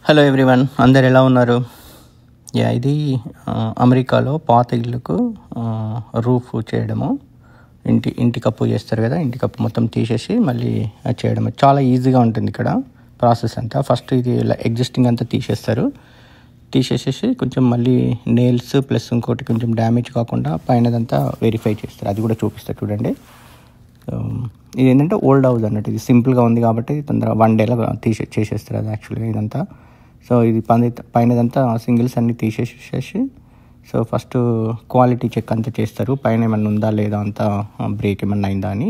Hello everyone, అందరు ఎలా ఉన్నారు? ఇది అమెరికాలో పాత ఇల్లుకు రూఫ్ చేయడము, ఇంటి కప్పు చేస్తారు కదా, ఇంటి కప్పు మొత్తం తీసేసి మళ్ళీ అది చేయడం చాలా ఈజీగా ఉంటుంది ఇక్కడ ప్రాసెస్ అంతా. ఫస్ట్ ఇది ఎగ్జిస్టింగ్ అంతా తీసేసేసి కొంచెం మళ్ళీ నెయిల్స్ ప్లస్ ఇంకోటి కొంచెం డ్యామేజ్ కాకుండా పైనదంతా వెరిఫై చేస్తారు. అది కూడా చూపిస్తారు చూడండి. ఇది ఏంటంటే ఓల్డ్ హౌస్ అన్నట్టు, ఇది సింపుల్గా ఉంది కాబట్టి తొందరగా 1 డేలో చేసేస్తారు అది యాక్చువల్గా ఇదంతా. సో ఇది పైనదంతా సింగిల్స్ అన్నీ తీసేసేసి సో ఫస్ట్ క్వాలిటీ చెక్ అంతా చేస్తారు, పైన ఏమన్నా ఉందా లేదా అంతా బ్రేక్ ఏమన్నా అయిందా అని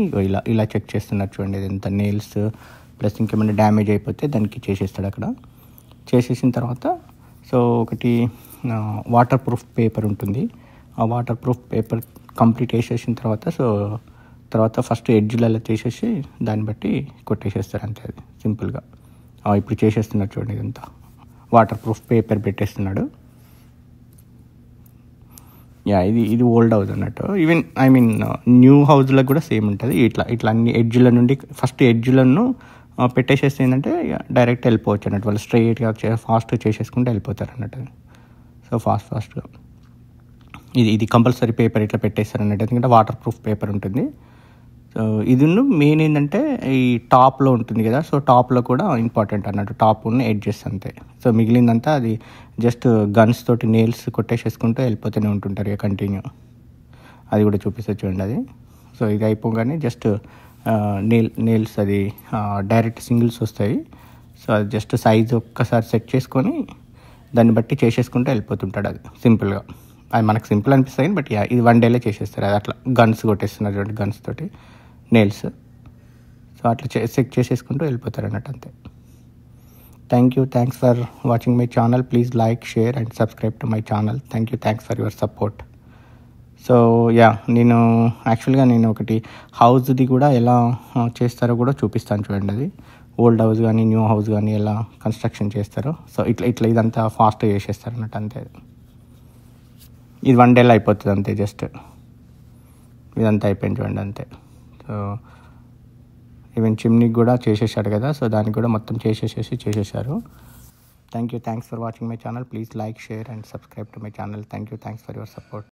ఇలా చెక్ చేస్తున్నారు చూడండి. ఇదంతా నెయిల్స్ ప్లస్ ఇంకేమైనా డ్యామేజ్ అయిపోతే దానికి చేసేస్తాడు అక్కడ. చేసేసిన తర్వాత సో ఒకటి వాటర్ ప్రూఫ్ పేపర్ ఉంటుంది. ఆ వాటర్ ప్రూఫ్ పేపర్ కంప్లీట్ వేసేసిన తర్వాత ఫస్ట్ ఎడ్జ్లలో తీసేసి దాన్ని బట్టి కొట్టేసేస్తారు అంతే, అది సింపుల్గా. ఇప్పుడు చేసేస్తున్నారు చూడండి, ఇదంతా వాటర్ ప్రూఫ్ పేపర్ పెట్టేస్తున్నాడు. ఇది ఓల్డ్ హౌస్ అన్నట్టు. ఈవెన్ న్యూ హౌస్లకు కూడా సేమ్ ఉంటుంది. ఇట్లా అన్ని ఎడ్జ్ల నుండి ఫస్ట్ ఎడ్జ్లను పెట్టేసేస్తే ఏంటంటే డైరెక్ట్ వెళ్ళిపోవచ్చు అన్నట్టు, వాళ్ళు స్ట్రైట్గా ఫాస్ట్గా చేసేసుకుంటే వెళ్ళిపోతారు అన్నట్టు. సో ఫాస్ట్గా ఇది కంపల్సరీ పేపర్ ఇట్లా పెట్టేస్తారు అన్నట్టు, ఎందుకంటే వాటర్ ప్రూఫ్ పేపర్ ఉంటుంది. సో ఇది మెయిన్ ఏంటంటే ఈ టాప్లో ఉంటుంది కదా, సో టాప్లో కూడా ఇంపార్టెంట్ అన్నట్టు, టాప్ ఉన్న ఎడ్జెస్ అంతే. సో మిగిలిందంతా అది జస్ట్ గన్స్ తోటి నెయిల్స్ కొట్టేసేసుకుంటూ వెళ్ళిపోతూనే ఉంటుంటారు ఇక కంటిన్యూ. అది కూడా చూపిస్తే చూడండి అది. సో ఇది అయిపోగానే జస్ట్ నెయిల్స్ అది డైరెక్ట్ సింగిల్స్ వస్తాయి. సో అది జస్ట్ సైజ్ ఒక్కసారి సెట్ చేసుకొని దాన్ని బట్టి చేసేసుకుంటూ వెళ్ళిపోతుంటాడు అది సింపుల్గా. అది మనకు సింపుల్ అనిపిస్తాయి, బట్ ఇది 1 డేలో చేసేస్తారు. అది అట్లా గన్స్ కొట్టేస్తున్నారు చూడండి, గన్స్ తోటి నెయిల్స్. సో అట్లా చెక్ చేసేసుకుంటూ వెళ్ళిపోతారు అన్నట్టు అంతే. Thanks for watching my channel. Please like, share and subscribe to my channel. Thanks for your support. So నేను యాక్చువల్గా ఒకటి హౌస్ది కూడా ఎలా చేస్తారో కూడా చూపిస్తాను చూడండి. అది ఓల్డ్ హౌస్ కానీ న్యూ హౌస్ కానీ ఎలా కన్స్ట్రక్షన్ చేస్తారో. సో ఇట్లా ఇదంతా ఫాస్ట్గా చేసేస్తారు అన్నట్టు అంతే. ఇది 1 డేలో అయిపోతుంది అంతే, జస్ట్ ఇదంతా అయిపోయింది చూడండి అంతే. సో ఈవెన్ చిమ్నీకి కూడా చేసేసాడు కదా, సో దానికి కూడా మొత్తం చేసేసారు. Thanks for watching my channel. Please like, share and subscribe to my channel. Thanks for your support.